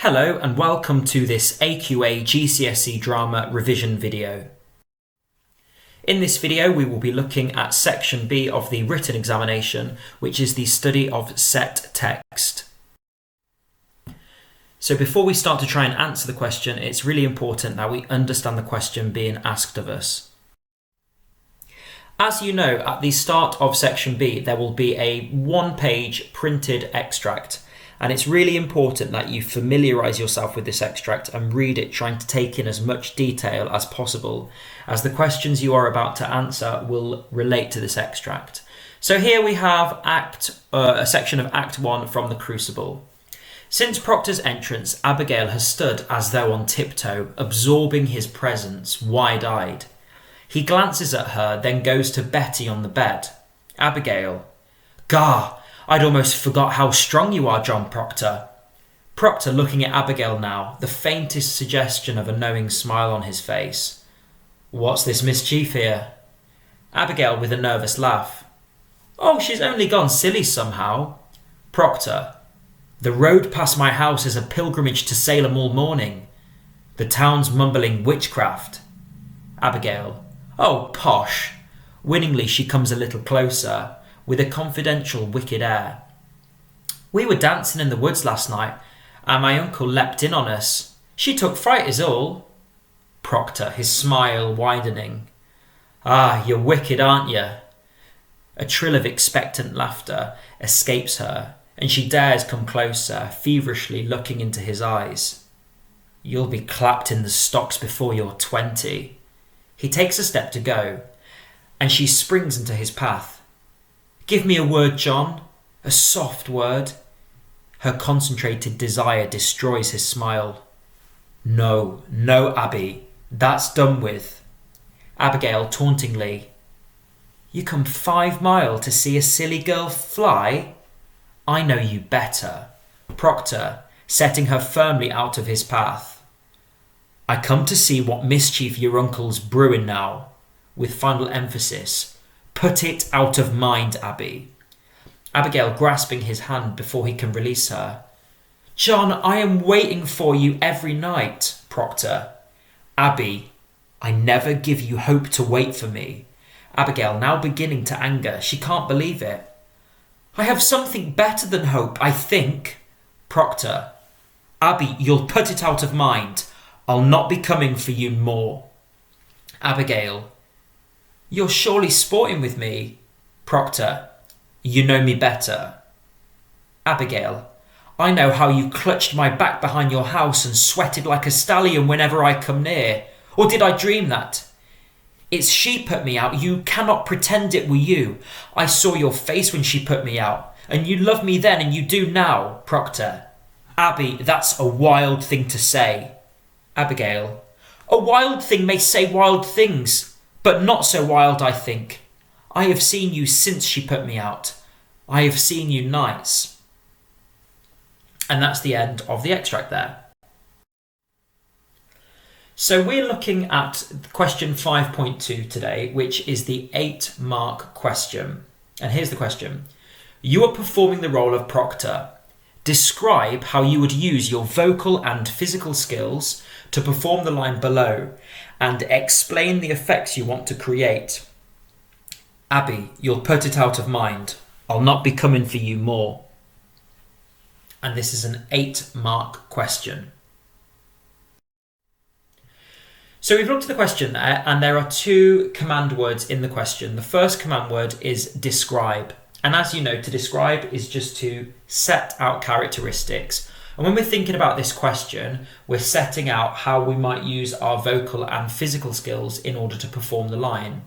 Hello and welcome to this AQA GCSE drama revision video. In this video we will be looking at section B of the written examination, which is the study of set text. So before we start to try and answer the question, it's really important that we understand the question being asked of us. As you know, at the start of section B there will be a one-page printed extract. And it's really important that you familiarise yourself with this extract and read it, trying to take in as much detail as possible, as the questions you are about to answer will relate to this extract. So here we have a section of Act 1 from the Crucible. Since Proctor's entrance, Abigail has stood as though on tiptoe, absorbing his presence, wide-eyed. He glances at her, then goes to Betty on the bed. Abigail: "Gah! I'd almost forgot how strong you are, John Proctor." Proctor looking at Abigail now, the faintest suggestion of a knowing smile on his face. "What's this mischief here?" Abigail with a nervous laugh. "Oh, she's only gone silly somehow." Proctor: "The road past my house is a pilgrimage to Salem all morning. The town's mumbling witchcraft." Abigail: "Oh, posh." Winningly she comes a little closer, with a confidential, wicked air. "We were dancing in the woods last night, and my uncle leapt in on us. She took fright is all." Proctor, his smile widening. "Ah, you're wicked, aren't you?" A trill of expectant laughter escapes her, and she dares come closer, feverishly looking into his eyes. "You'll be clapped in the stocks before you're 20. He takes a step to go, and she springs into his path. "Give me a word, John, a soft word." Her concentrated desire destroys his smile. No, Abby, that's done with." Abigail tauntingly: "You come 5 miles to see a silly girl fly? I know you better." Proctor, setting her firmly out of his path. "I come to see what mischief your uncle's brewing now," with final emphasis. "Put it out of mind, Abby." Abigail grasping his hand before he can release her. "John, I am waiting for you every night." Proctor: "Abby, I never give you hope to wait for me." Abigail now beginning to anger. She can't believe it. "I have something better than hope, I think." Proctor: "Abby, you'll put it out of mind. I'll not be coming for you more." Abigail: "You're surely sporting with me." Proctor: "You know me better." Abigail: "I know how you clutched my back behind your house and sweated like a stallion whenever I come near. Or did I dream that? It's she put me out. You cannot pretend it were you. I saw your face when she put me out, and you loved me then and you do now." Proctor: "Abby, that's a wild thing to say." Abigail: "A wild thing may say wild things, but not so wild, I think. I have seen you since she put me out. I have seen you nights." And that's the end of the extract there. So we're looking at question 5.2 today, which is the 8-mark question. And here's the question. You are performing the role of Proctor. Describe how you would use your vocal and physical skills to perform the line below, and explain the effects you want to create. Abby, you'll put it out of mind. I'll not be coming for you more. And this is an 8-mark question. So we've looked at the question there, and there are 2 command words in the question. The first command word is describe. And as you know, to describe is just to set out characteristics. And when we're thinking about this question, we're setting out how we might use our vocal and physical skills in order to perform the line.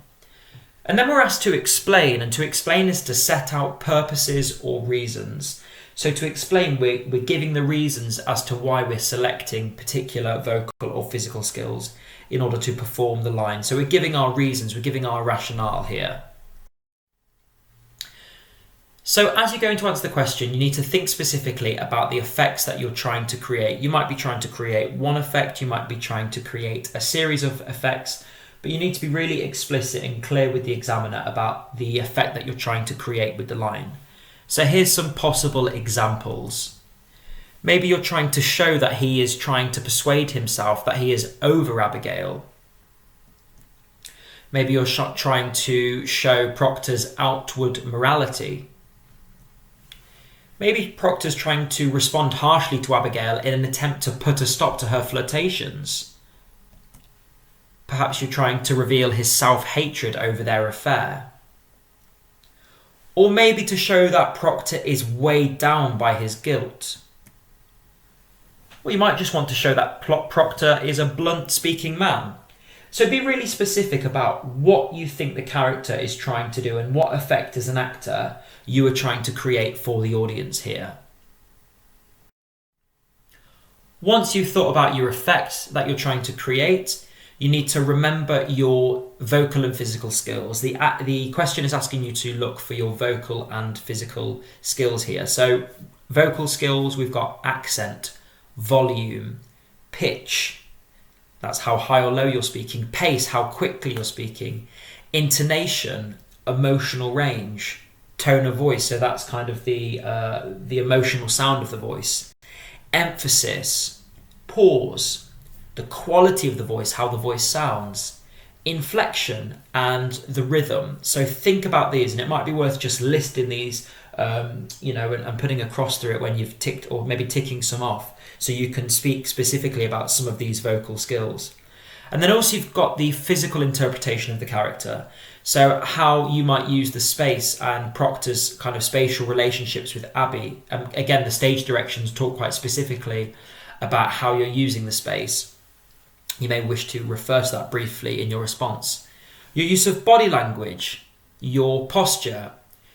And then we're asked to explain, and to explain is to set out purposes or reasons. So to explain, we're giving the reasons as to why we're selecting particular vocal or physical skills in order to perform the line. So we're giving our reasons, we're giving our rationale here. So as you're going to answer the question, you need to think specifically about the effects that you're trying to create. You might be trying to create one effect, you might be trying to create a series of effects, but you need to be really explicit and clear with the examiner about the effect that you're trying to create with the line. So here's some possible examples. Maybe you're trying to show that he is trying to persuade himself that he is over Abigail. Maybe you're trying to show Proctor's outward morality. Maybe Proctor's trying to respond harshly to Abigail in an attempt to put a stop to her flirtations. Perhaps you're trying to reveal his self-hatred over their affair. Or maybe to show that Proctor is weighed down by his guilt. Or you might just want to show that Proctor is a blunt-speaking man. So be really specific about what you think the character is trying to do and what effect as an actor you are trying to create for the audience here. Once you've thought about your effect that you're trying to create, you need to remember your vocal and physical skills. The question is asking you to look for your vocal and physical skills here. So vocal skills, we've got accent, volume, pitch, that's how high or low you're speaking, pace, how quickly you're speaking, intonation, emotional range, tone of voice, so that's kind of the emotional sound of the voice, emphasis, pause, the quality of the voice, how the voice sounds, inflection, and the rhythm. So think about these, and it might be worth just listing these, and putting a cross through it when you've ticked, or maybe ticking some off, so you can speak specifically about some of these vocal skills. And then also you've got the physical interpretation of the character. So how you might use the space and Proctor's kind of spatial relationships with Abby. Again, the stage directions talk quite specifically about how you're using the space. You may wish to refer to that briefly in your response. Your use of body language, your posture,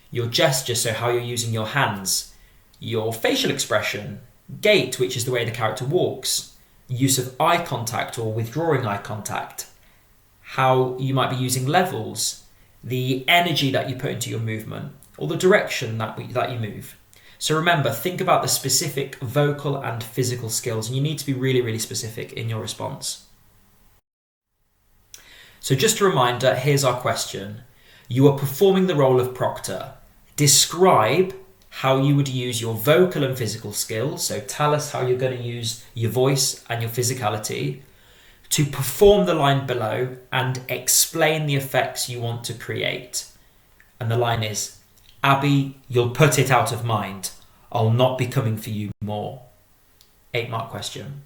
your gesture, so how you're using your hands, your facial expression, gait, which is the way the character walks, use of eye contact or withdrawing eye contact, how you might be using levels, the energy that you put into your movement, or the direction that you move. So remember, think about the specific vocal and physical skills, and you need to be really, really specific in your response. So just a reminder, here's our question. You are performing the role of Proctor. Describe how you would use your vocal and physical skills, so tell us how you're going to use your voice and your physicality to perform the line below and explain the effects you want to create. And the line is, Abby, you'll put it out of mind. I'll not be coming for you more. 8-mark question.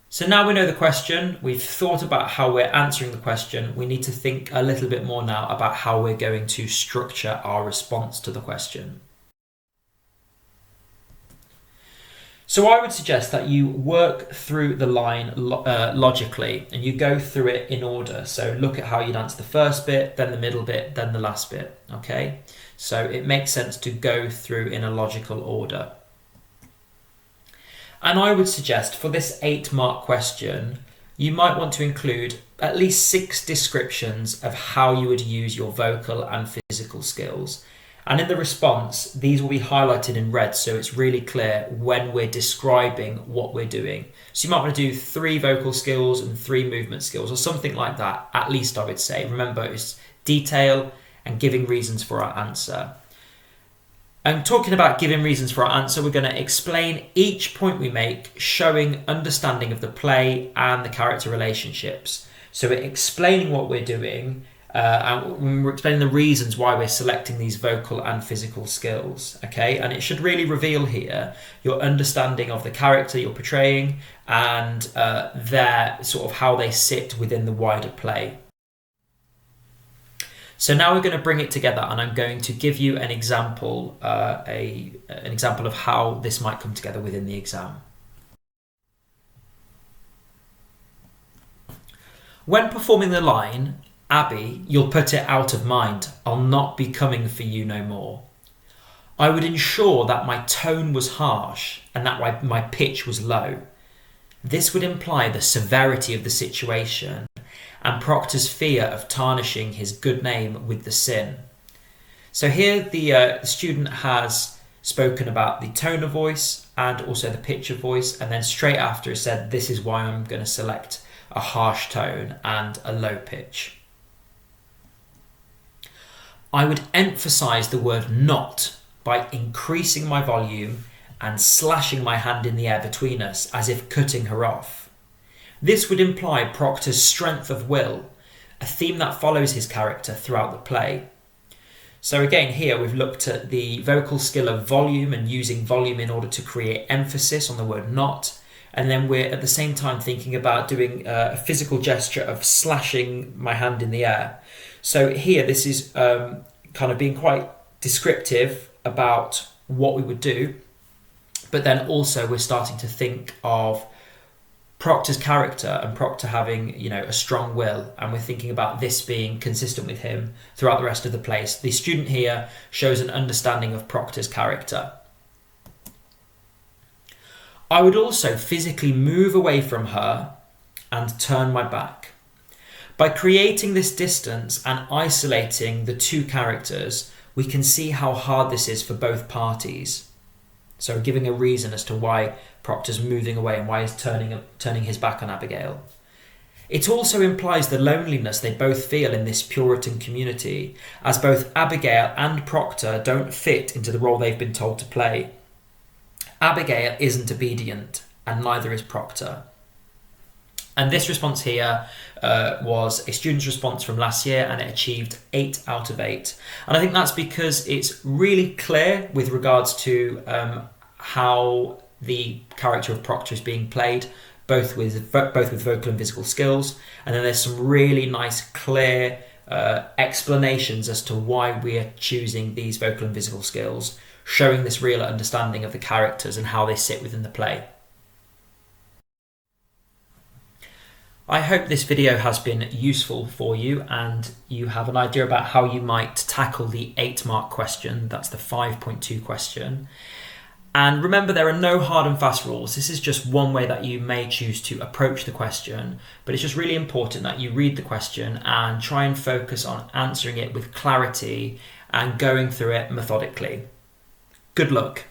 So now we know the question, we've thought about how we're answering the question, we need to think a little bit more now about how we're going to structure our response to the question. So I would suggest that you work through the line logically and you go through it in order. So look at how you'd answer the first bit, then the middle bit, then the last bit, okay? So it makes sense to go through in a logical order. And I would suggest for this 8-mark question, you might want to include at least 6 descriptions of how you would use your vocal and physical skills. And in the response, these will be highlighted in red, so it's really clear when we're describing what we're doing. So you might want to do 3 vocal skills and 3 movement skills, or something like that, at least I would say. Remember, it's detail and giving reasons for our answer. And talking about giving reasons for our answer, we're going to explain each point we make, showing understanding of the play and the character relationships. So we're explaining what we're doing, and we're explaining the reasons why we're selecting these vocal and physical skills, okay? And it should really reveal here your understanding of the character you're portraying and their sort of how they sit within the wider play. So now we're going to bring it together, and I'm going to give you an example, an example of how this might come together within the exam. When performing the line, Abby, you'll put it out of mind. I'll not be coming for you no more. I would ensure that my tone was harsh and that my pitch was low. This would imply the severity of the situation and Proctor's fear of tarnishing his good name with the sin. So here the student has spoken about the tone of voice and also the pitch of voice, and then straight after it said, this is why I'm going to select a harsh tone and a low pitch. I would emphasise the word not by increasing my volume and slashing my hand in the air between us as if cutting her off. This would imply Proctor's strength of will, a theme that follows his character throughout the play. So again, here we've looked at the vocal skill of volume and using volume in order to create emphasis on the word not. And then we're at the same time thinking about doing a physical gesture of slashing my hand in the air. So here, this is kind of being quite descriptive about what we would do. But then also we're starting to think of Proctor's character and Proctor having, a strong will, and we're thinking about this being consistent with him throughout the rest of the play. So the student here shows an understanding of Proctor's character. I would also physically move away from her and turn my back. By creating this distance and isolating the two characters, we can see how hard this is for both parties. So giving a reason as to why Proctor's moving away and why he's turning his back on Abigail. It also implies the loneliness they both feel in this Puritan community, as both Abigail and Proctor don't fit into the role they've been told to play. Abigail isn't obedient, and neither is Proctor. And this response here was a student's response from last year, and it achieved 8 out of 8. And I think that's because it's really clear with regards to how the character of Proctor is being played, both with vocal and physical skills. And then there's some really nice, clear explanations as to why we are choosing these vocal and physical skills, showing this real understanding of the characters and how they sit within the play. I hope this video has been useful for you and you have an idea about how you might tackle the 8-mark question. That's the 5.2 question. And remember, there are no hard and fast rules. This is just one way that you may choose to approach the question, but it's just really important that you read the question and try and focus on answering it with clarity and going through it methodically. Good luck.